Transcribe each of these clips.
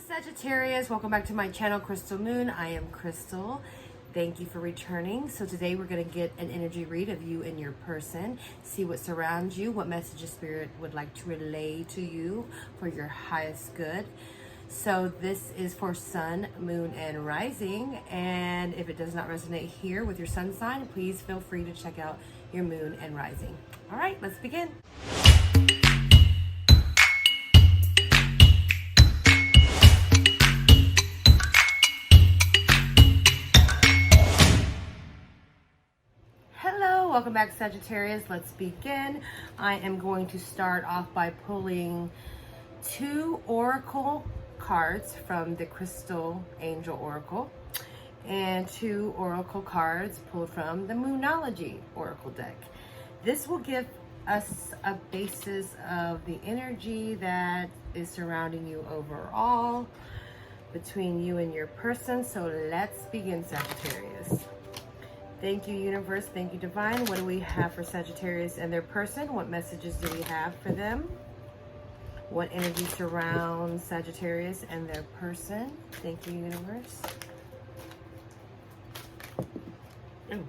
Sagittarius, welcome back to my channel, Crystal Moon. I am Crystal. Thank you for returning. So today we're going to get an energy read of you and your person, see what surrounds you, what messages Spirit would like to relay to you for your highest good. So this is for Sun, Moon, and Rising. And if it does not resonate here with your Sun sign, please feel free to check out your Moon and Rising. All right, let's begin. Welcome back, Sagittarius. Let's begin. I am going to start off by pulling two oracle cards from the Crystal Angel Oracle and two oracle cards pulled from the Moonology Oracle deck. This will give us a basis of the energy that is surrounding you overall between you and your person. So let's begin, Sagittarius. Thank you, universe. Thank you, divine. What do we have for Sagittarius and their person? What messages do we have for them? What energy surrounds Sagittarius and their person? Thank you, universe. Ooh.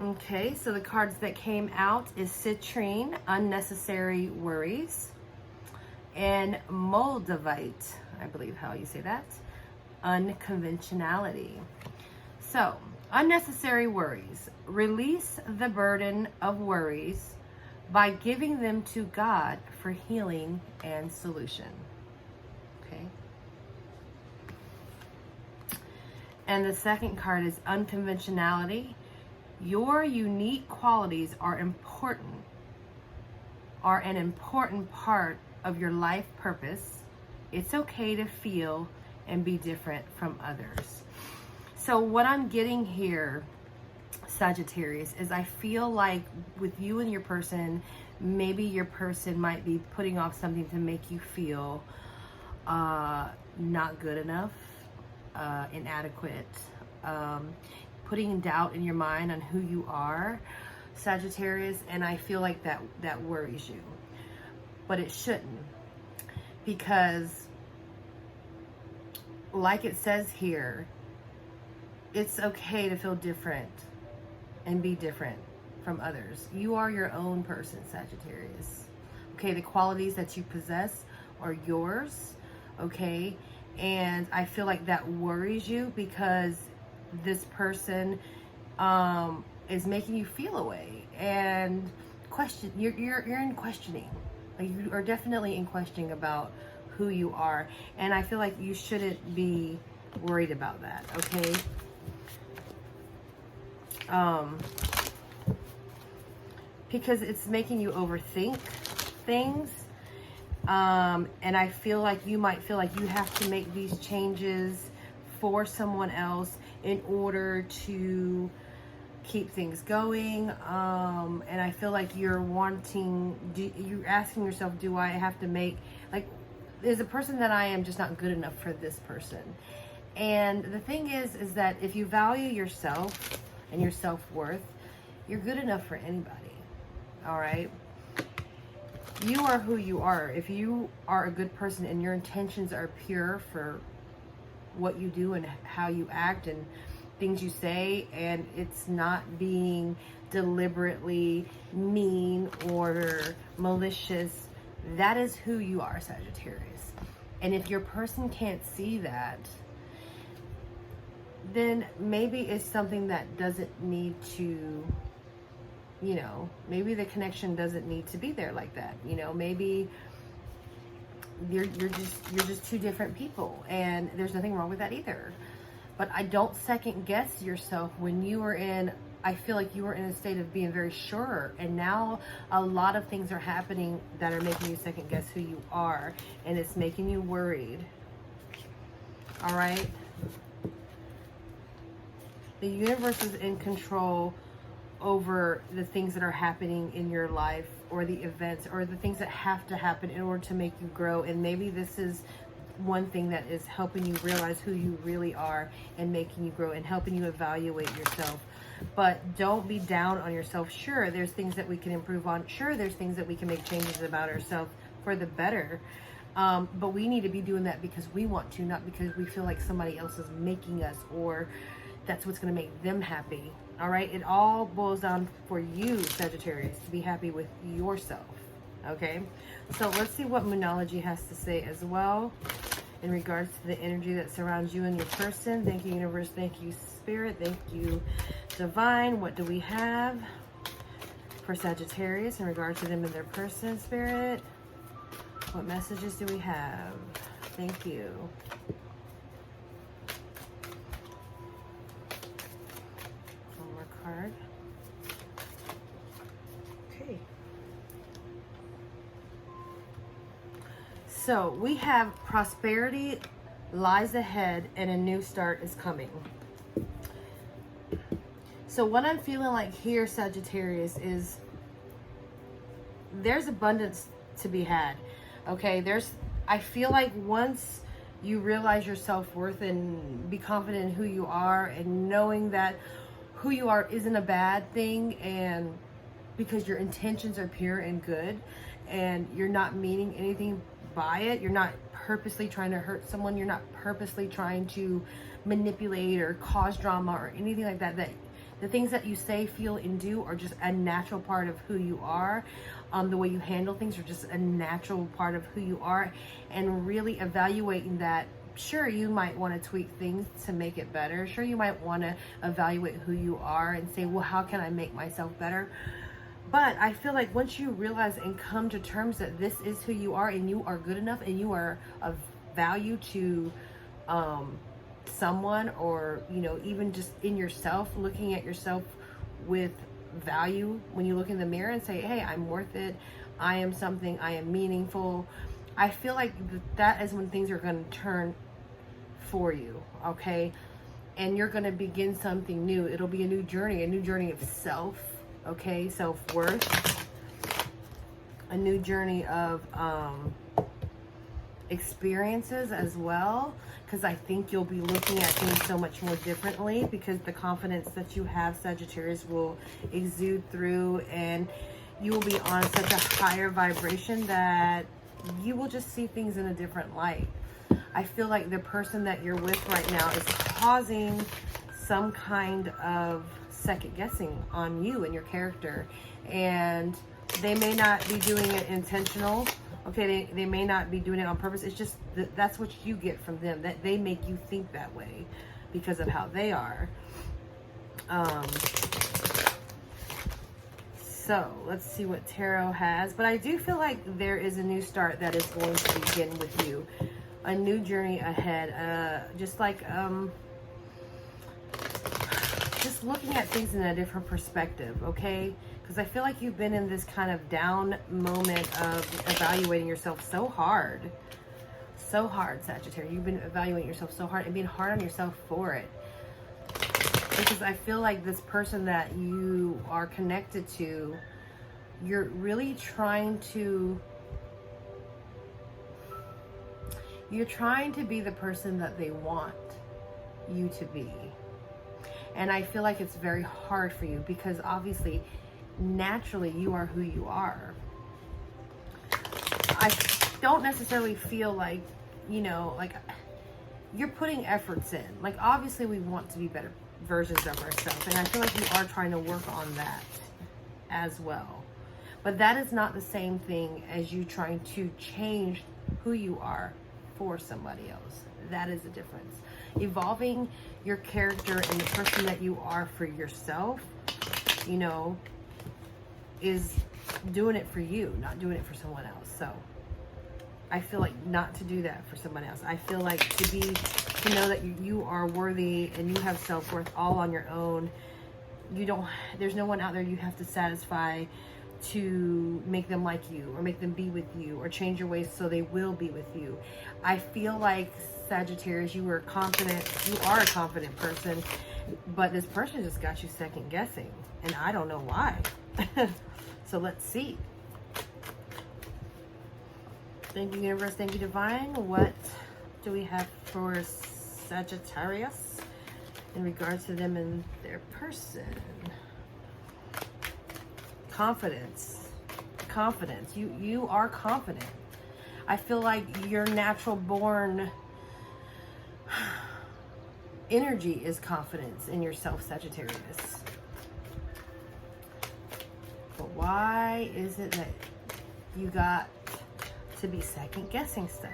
Okay, so the cards that came out is Citrine, Unnecessary Worries, and Moldavite, I believe how you say that. Unconventionality. So, unnecessary worries. Release the burden of worries by giving them to God for healing and solution. Okay. And the second card is unconventionality. Your unique qualities are an important part of your life purpose. It's okay to feel and be different from others. So what I'm getting here, Sagittarius, is I feel like with you and your person, maybe your person might be putting off something to make you feel not good enough, inadequate, putting doubt in your mind on who you are, Sagittarius, and I feel like that worries you. But it shouldn't, because like it says here, it's okay to feel different and be different from others. You are your own person, Sagittarius. Okay, the qualities that you possess are yours, okay? And I feel like that worries you because this person is making you feel a way and question. You're in questioning. Like, you are definitely in questioning about who you are, and I feel like you shouldn't be worried about that, okay? Because it's making you overthink things, and I feel like you might feel like you have to make these changes for someone else in order to keep things going, and I feel like you're asking yourself, do I have to make, like, is the person that I am just not good enough for this person? And the thing is that if you value yourself and your self-worth, you're good enough for anybody. All right? You are who you are. If you are a good person and your intentions are pure for what you do and how you act and things you say, and it's not being deliberately mean or malicious, that is who you are, Sagittarius. And if your person can't see that, then maybe it's something that doesn't need to, maybe the connection doesn't need to be there like that. Maybe you're just two different people, and there's nothing wrong with that either. But I don't second guess yourself when you are in, I feel like you were in a state of being very sure, and now a lot of things are happening that are making you second guess who you are, and it's making you worried. All right? The universe is in control over the things that are happening in your life, or the events, or the things that have to happen in order to make you grow, and maybe this is one thing that is helping you realize who you really are and making you grow and helping you evaluate yourself. But don't be down on yourself. Sure, there's things that we can improve on. Sure, there's things that we can make changes about ourselves for the better. But we need to be doing that because we want to, not because we feel like somebody else is making us, or that's what's going to make them happy. All right. It all boils down for you, Sagittarius, to be happy with yourself. Okay. So let's see what Moonology has to say as well in regards to the energy that surrounds you and your person. Thank you, universe. Thank you, spirit. Thank you, divine. What do we have for Sagittarius in regards to them and their person, spirit? What messages do we have? Thank you. One more card. Okay. So we have prosperity lies ahead and a new start is coming. So what I'm feeling like here, Sagittarius, is there's abundance to be had. Okay, I feel like once you realize your self-worth and be confident in who you are, and knowing that who you are isn't a bad thing, and because your intentions are pure and good and you're not meaning anything by it, you're not purposely trying to hurt someone, you're not purposely trying to manipulate or cause drama or anything like that, that the things that you say, feel, and do are just a natural part of who you are. The way you handle things are just a natural part of who you are, and really evaluating that. Sure, you might want to tweak things to make it better. Sure, you might want to evaluate who you are and say, well, how can I make myself better? But I feel like once you realize and come to terms that this is who you are, and you are good enough, and you are of value to someone, or, you know, even just in yourself, looking at yourself with value when you look in the mirror and say, hey, I'm worth it, I am something, I am meaningful. I feel like that is when things are going to turn for you, okay? And you're going to begin something new. It'll be a new journey of self, okay? Self-worth, a new journey of experiences as well, because I think you'll be looking at things so much more differently, because the confidence that you have, Sagittarius, will exude through, and you will be on such a higher vibration that you will just see things in a different light. I feel like the person that you're with right now is causing some kind of second guessing on you and your character, and they may not be doing it intentional. Okay, they may not be doing it on purpose. It's just that's what you get from them, that they make you think that way because of how they are. So let's see what Tarot has. But I do feel like there is a new start that is going to begin with you. A new journey ahead. Just like, just looking at things in a different perspective, okay? Because I feel like you've been in this kind of down moment of evaluating yourself so hard. So hard, Sagittarius. You've been evaluating yourself so hard and being hard on yourself for it. Because I feel like this person that you are connected to, you're really trying to be the person that they want you to be. And I feel like it's very hard for you, because obviously, naturally, you are who you are. I don't necessarily feel like, you know, like you're putting efforts in. Like, obviously, we want to be better versions of ourselves, and I feel like you are trying to work on that as well. But that is not the same thing as you trying to change who you are for somebody else. That is the difference. Evolving your character and the person that you are for yourself, you know, is doing it for you, not doing it for someone else. So I feel like not to do that for someone else. I feel like to know that you are worthy and you have self-worth all on your own. There's no one out there you have to satisfy to make them like you, or make them be with you, or change your ways so they will be with you. I feel like, Sagittarius, you are a confident person, but this person just got you second guessing, and I don't know why. So let's see. Thank you, universe. Thank you, divine. What do we have for Sagittarius in regards to them and their person? Confidence. You are confident. I feel like your natural born energy is confidence in yourself, Sagittarius. But why is it that you got to be second guessing stuff?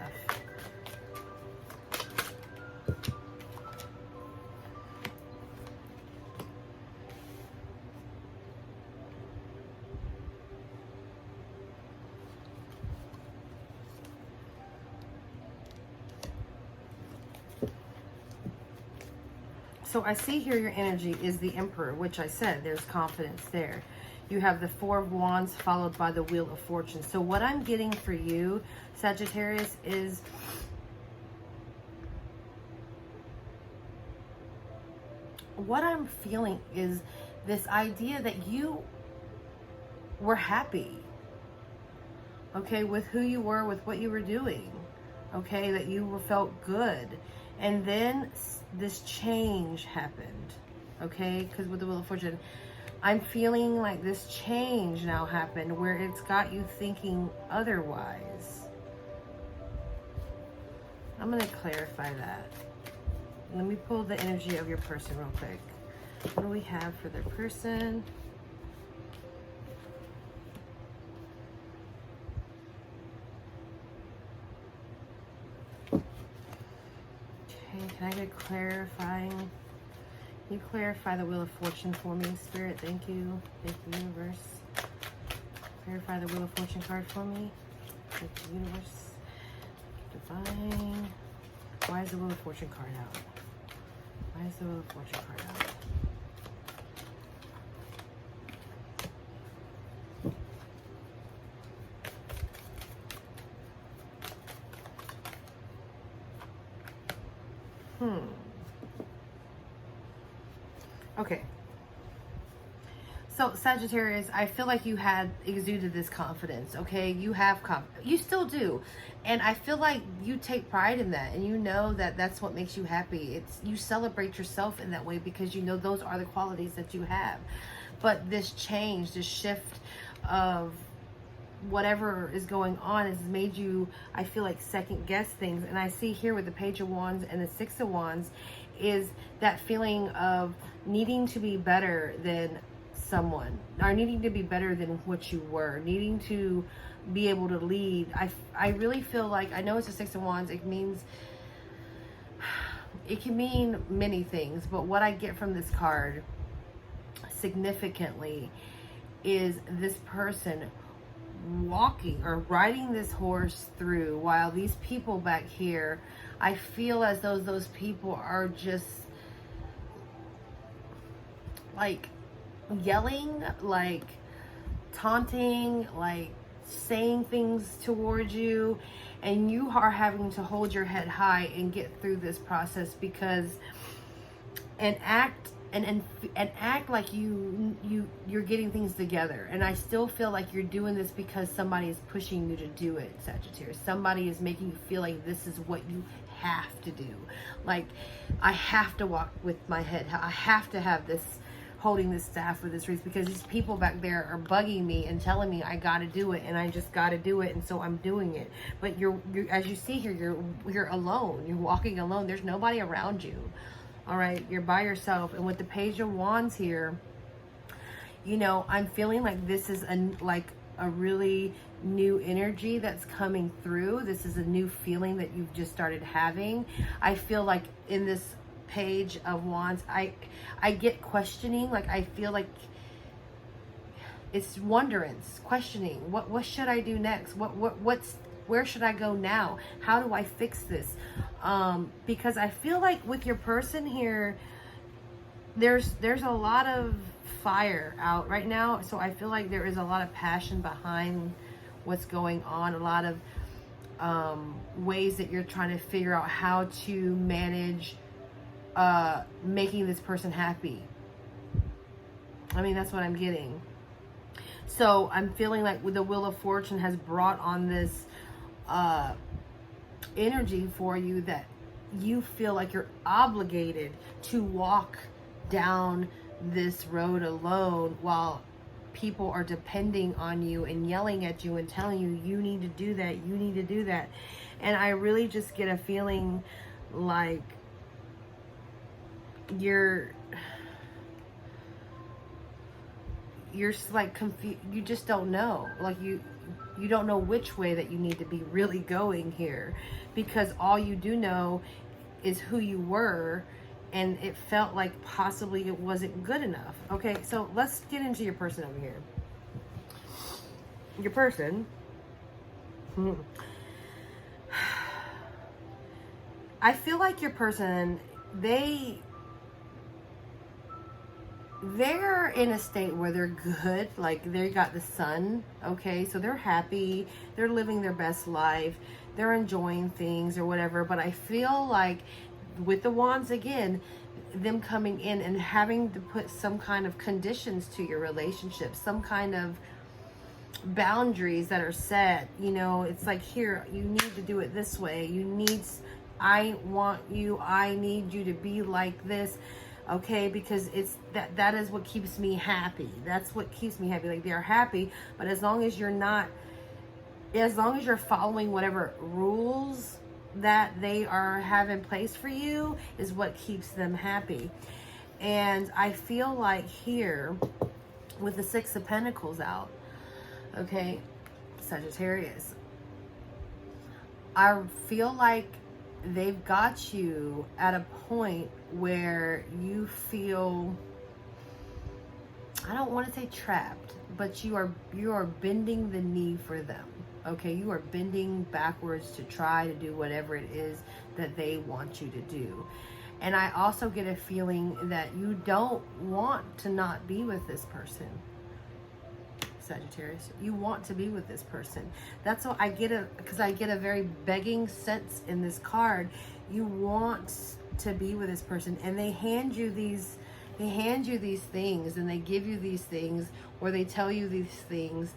So I see here your energy is the Emperor, which I said there's confidence there. You have the Four of Wands followed by the Wheel of Fortune. So what I'm getting for you, Sagittarius, is what I'm feeling is this idea that you were happy, okay, with who you were, with what you were doing, okay, that you felt good. And then this change happened, okay, because with the Wheel of Fortune, I'm feeling like this change now happened where it's got you thinking otherwise. I'm going to clarify that. Let me pull the energy of your person real quick. What do we have for their person? Can I get clarifying? Can you clarify the Wheel of Fortune for me, Spirit? Thank you. Thank you, Universe. Clarify the Wheel of Fortune card for me. Thank you, Universe. Divine. Why is the Wheel of Fortune card out? Why is the Wheel of Fortune card out? Okay. So Sagittarius, I feel like you had exuded this confidence, okay? You have you still do. And I feel like you take pride in that, and you know that that's what makes you happy. You celebrate yourself in that way because you know those are the qualities that you have. But this change, this shift of whatever is going on has made you, I feel like, second guess things. And I see here with the Page of Wands and the Six of Wands is that feeling of needing to be better than someone, or needing to be better than what you were, needing to be able to lead. I really feel like, I know it's a Six of Wands, it can mean many things, but what I get from this card significantly is this person walking or riding this horse through, while these people back here, I feel as though those people are just like yelling, like taunting, like saying things towards you, and you are having to hold your head high and get through this process because and act like you're getting things together. And I still feel like you're doing this because somebody is pushing you to do it, Sagittarius. Somebody is making you feel like this is what you have to do. Like, I have to walk with my head, I have to have this, holding this staff for this reason, because these people back there are bugging me and telling me I gotta do it, and I just gotta do it, and so I'm doing it. But you're as you see here, you're alone. You're walking alone. There's nobody around you. All right, you're by yourself. And with the Page of Wands here, you know, I'm feeling like this is a really new energy that's coming through. This is a new feeling that you've just started having. I feel like in this Page of Wands, I get questioning. Like, I feel like it's wonderance, questioning. What should I do next? Where should I go now? How do I fix this? Because I feel like with your person here, there's a lot of fire out right now. So I feel like there is a lot of passion behind what's going on. A lot of ways that you're trying to figure out how to manage making this person happy. I mean, that's what I'm getting. So I'm feeling like with the Wheel of Fortune has brought on this energy for you that you feel like you're obligated to walk down this road alone, while people are depending on you and yelling at you and telling you, you need to do that, you need to do that. And I really just get a feeling like you're like confused. You just don't know. Like you don't know which way that you need to be really going here, because all you do know is who you were, and it felt like possibly it wasn't good enough. Okay, so let's get into your person over here. Your person. I feel like your person, they're in a state where they're good, like they got the sun, okay, so they're happy, they're living their best life, they're enjoying things or whatever. But I feel like with the wands again, them coming in and having to put some kind of conditions to your relationship, some kind of boundaries that are set. You know, it's like, here, you need to do it this way, I need you to be like this. Okay, because it's that is what keeps me happy. That's what keeps me happy. Like, they're happy, but as long as you're following whatever rules that they have in place for you is what keeps them happy. And I feel like here with the Six of Pentacles out, okay, Sagittarius, I feel like they've got you at a point where you feel, I don't want to say trapped, but you are bending the knee for them. Okay, you are bending backwards to try to do whatever it is that they want you to do. And I also get a feeling that you don't want to not be with this person, Sagittarius. You want to be with this person. That's what I get, because I get a very begging sense in this card. You want to be with this person, and they hand you these things, and they give you these things, or they tell you these things.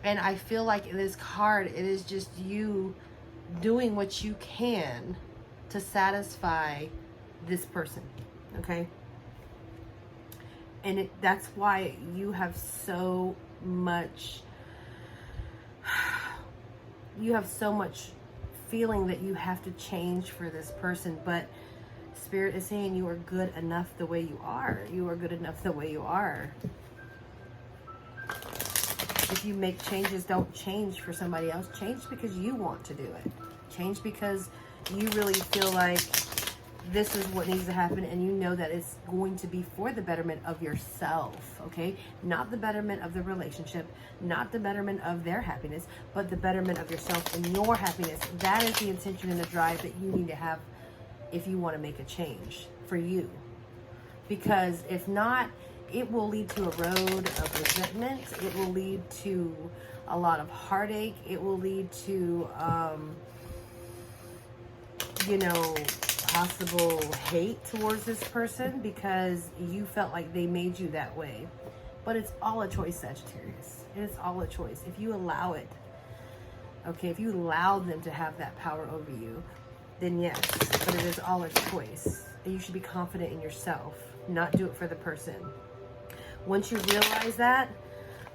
And I feel like in this card, it is just you doing what you can to satisfy this person, okay? And that's why you have so much feeling that you have to change for this person. But Spirit is saying you are good enough the way you are. You are good enough the way you are. If you make changes, don't change for somebody else. Change because you want to do it. Change because you really feel like this is what needs to happen, and you know that it's going to be for the betterment of yourself, okay? Not the betterment of the relationship, not the betterment of their happiness, but the betterment of yourself and your happiness. That is the intention and the drive that you need to have if you want to make a change for you. Because if not, it will lead to a road of resentment. It will lead to a lot of heartache. It will lead to, possible hate towards this person because you felt like they made you that way. But it's all a choice, Sagittarius. It's all a choice. If you allow it, okay, if you allow them to have that power over you, then yes, but it is all a choice. And you should be confident in yourself, not do it for the person. Once you realize that,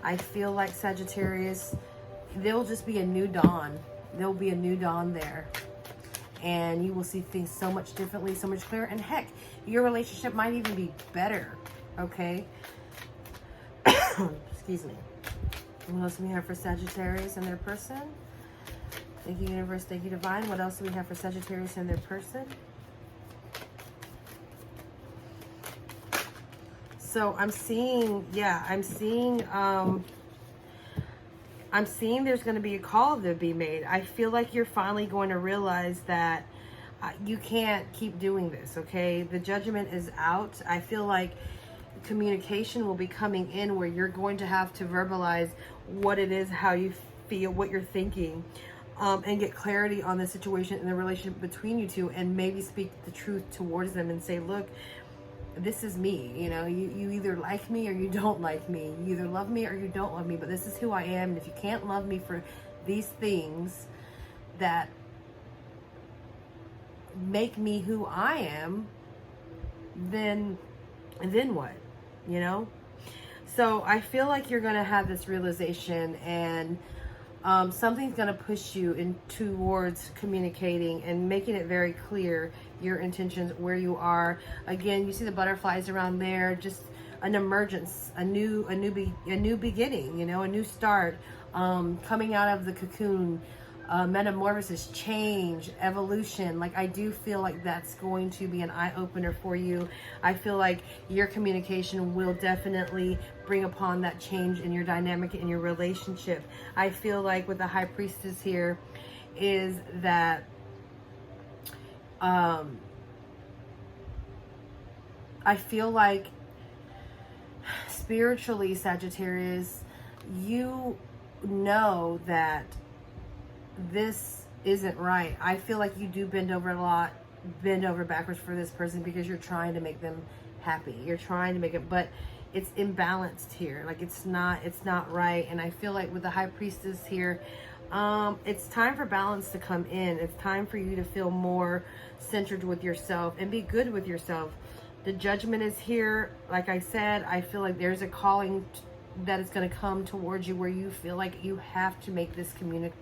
I feel like, Sagittarius, there'll just be a new dawn. There'll be a new dawn there. And you will see things so much differently, so much clearer. And heck, your relationship might even be better, okay? Excuse me. What else do we have for Sagittarius and their person? Thank you, universe. Thank you, divine. What else do we have for Sagittarius and their person? So I'm seeing there's going to be a call to be made. I feel like you're finally going to realize that you can't keep doing this, okay? The judgment is out. I feel like communication will be coming in where you're going to have to verbalize what it is, how you feel, what you're thinking, and get clarity on the situation and the relationship between you two, and maybe speak the truth towards them and say, look, this is me, you either like me or you don't like me. You either love me or you don't love me, but this is who I am. And if you can't love me for these things that make me who I am, then what, So I feel like you're going to have this realization, and something's going to push you in towards communicating and making it very clear your intentions, where you are. Again, you see the butterflies around there, just an emergence, a new beginning, you know, a new start, coming out of the cocoon, metamorphosis, change, evolution. Like, I do feel like that's going to be an eye-opener for you. I feel like your communication will definitely bring upon that change in your dynamic, in your relationship. I feel like with the High Priestess here is that I feel like spiritually, Sagittarius, you know that this isn't right. I feel like you do bend over a lot, bend over backwards for this person, because you're trying to make them happy. You're trying to make it, but it's imbalanced here. Like, it's not right. And I feel like with the High Priestess here, it's time for balance to come in. It's time for you to feel more centered with yourself and be good with yourself. The Judgment is here. Like I said, I feel like there's a calling that is going to come towards you, where you feel like you have to make this communicative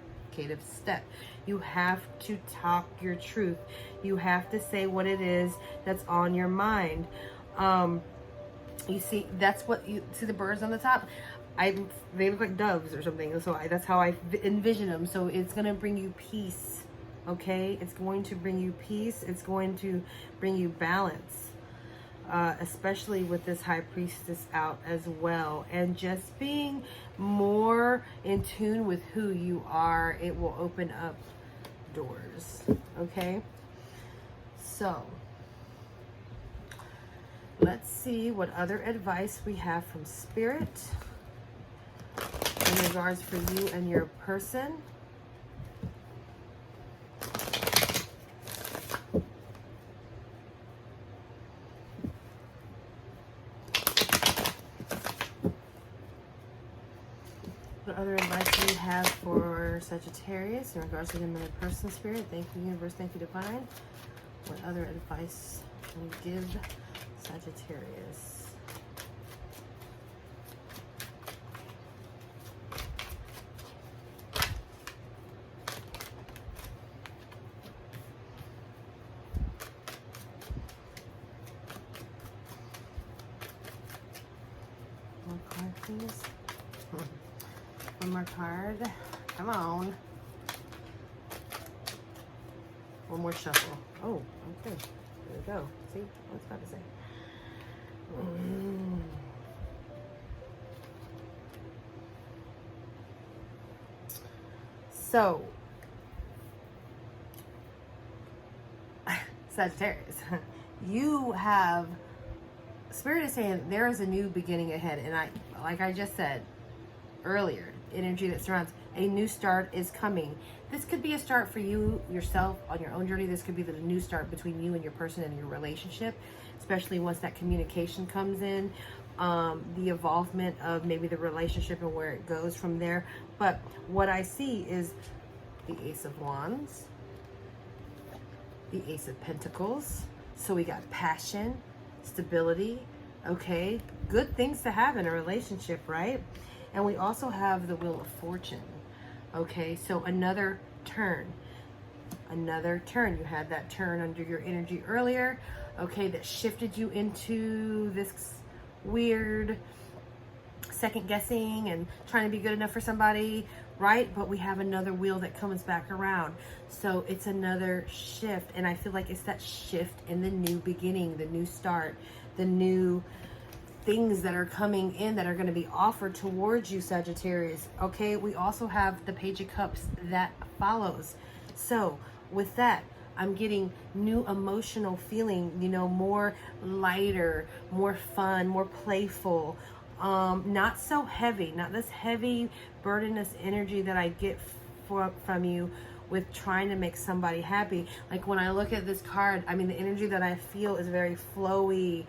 step. You have to talk your truth. You have to say what it is that's on your mind. You see, that's what you see, the birds on the top. They look like doves or something. So that's how I envision them. So it's going to bring you peace. Okay, it's going to bring you peace. It's going to bring you balance. Especially with this High Priestess out as well, and just being more in tune with who you are, it will open up doors. Okay, so let's see what other advice we have from Spirit in regards for you and your person. What other advice we have for Sagittarius in regards to them and their personal spirit? Thank you, universe. Thank you, divine. What other advice can we give Sagittarius? One card, please. One more card. Come on. One more shuffle. Oh, okay. There we go. See? I was about to say. So, Sagittarius, you have, Spirit is saying there is a new beginning ahead. And like I just said earlier, energy that surrounds, a new start is coming. This could be a start for you yourself on your own journey. This could be the new start between you and your person and your relationship, especially once that communication comes in, the involvement of maybe the relationship and where it goes from there. But what I see is the Ace of Wands, the Ace of Pentacles. So we got passion, stability, okay, good things to have in a relationship, right? And we also have the Wheel of Fortune. Okay, so another turn. Another turn. You had that turn under your energy earlier, okay, that shifted you into this weird second guessing and trying to be good enough for somebody, right? But we have another wheel that comes back around. So it's another shift. And I feel like it's that shift in the new beginning, the new start, the new things that are coming in that are going to be offered towards you, Sagittarius. Okay, we also have the Page of Cups that follows. So with that, I'm getting new emotional feeling, you know, more lighter, more fun, more playful, not so heavy, not this heavy, burdenous energy that I get from you with trying to make somebody happy. Like when I look at this card, I mean, the energy that I feel is very flowy,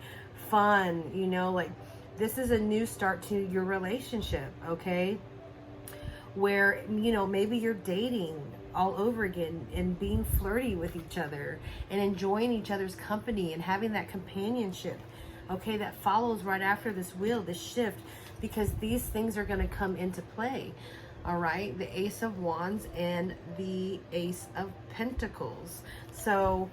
fun, you know, like this is a new start to your relationship, okay? Where, you know, maybe you're dating all over again and being flirty with each other and enjoying each other's company and having that companionship, okay, that follows right after this wheel, this shift, because these things are going to come into play. All right, the Ace of Wands and the Ace of Pentacles. So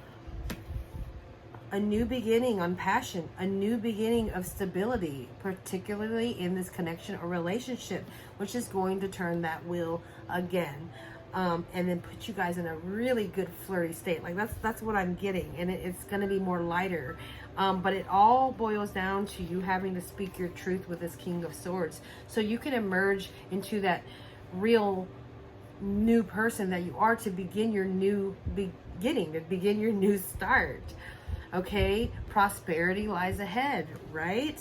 a new beginning on passion, a new beginning of stability, particularly in this connection or relationship, which is going to turn that wheel again. And then put you guys in a really good flirty state. Like that's what I'm getting. And it's going to be more lighter. But it all boils down to you having to speak your truth with this King of Swords. So you can emerge into that real new person that you are, to begin your new beginning, to begin your new start. Okay, prosperity lies ahead, right?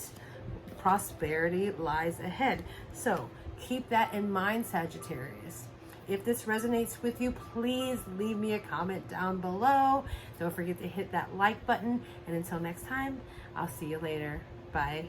Prosperity lies ahead. So keep that in mind, Sagittarius. If this resonates with you, please leave me a comment down below. Don't forget to hit that like button. And until next time, I'll see you later. Bye.